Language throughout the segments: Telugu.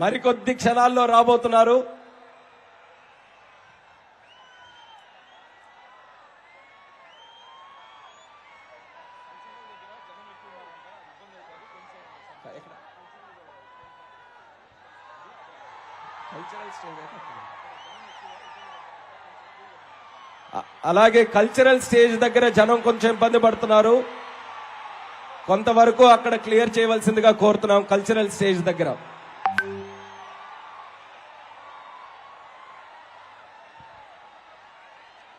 మరికొద్ది క్షణాల్లో రాబోతున్నారు. అలాగే కల్చరల్ స్టేజ్ దగ్గర జనం కొంచెం ఇబ్బంది పడుతున్నారు. కొంతవరకు అక్కడ క్లియర్ చేయవలసిందిగా కోరుతున్నాం. కల్చరల్ స్టేజ్ దగ్గర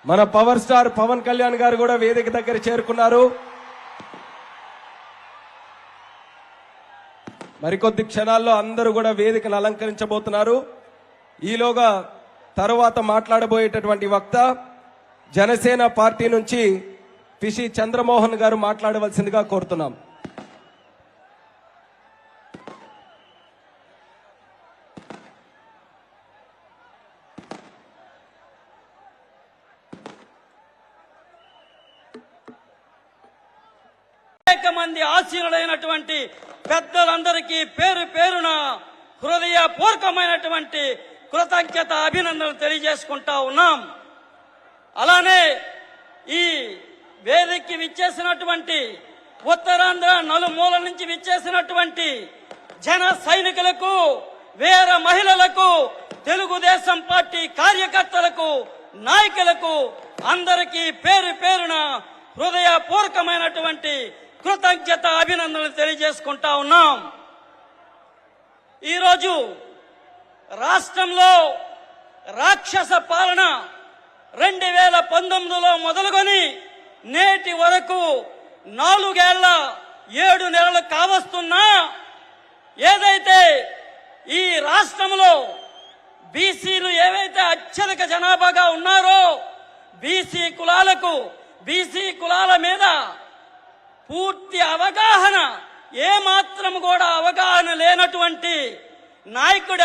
మన పవర్ స్టార్ పవన్ కళ్యాణ్ గారు కూడా వేదిక దగ్గర చేరుకున్నారు. మరికొద్ది క్షణాల్లో అందరూ కూడా వేదికను అలంకరించబోతున్నారు. ఈలోగా తరువాత మాట్లాడబోయేటటువంటి వక్త జనసేన పార్టీ నుంచి పిసి చంద్రమోహన్ గారు మాట్లాడవలసిందిగా కోరుతున్నాం. అనేక మంది ఆశీనులైనటువంటి పెద్దలందరికీ పేరు పేరున హృదయపూర్వకమైనటువంటి కృతజ్ఞత అభినందనలు తెలియజేసుకుంటా ఉన్నాం. అలానే ఈ వేదికకి విచ్చేసినటువంటి ఉత్తరాంధ్ర నలుమూల నుంచి విచ్చేసినటువంటి జన సైనికులకు, వీర మహిళలకు, తెలుగుదేశం పార్టీ కార్యకర్తలకు, నాయకులకు అందరికీ పేరు పేరున హృదయపూర్వకమైనటువంటి కృతజ్ఞత అభినందనలు తెలియజేసుకుంటా ఉన్నాం. ఈరోజు రాష్ట్రంలో రాక్షస పాలన 2019లో మొదలుకొని నేటి వరకు 4 ఏళ్ల 7 నెలలు కావస్తున్నా ఏదైతే ఈ రాష్ట్రంలో బీసీలు ఏవైతే అత్యధిక జనాభాగా ఉన్నారో బీసీ కులాల మీద పూర్తి అవగాహన, ఏమాత్రం కూడా అవగాహన లేనటువంటి నాయకుడు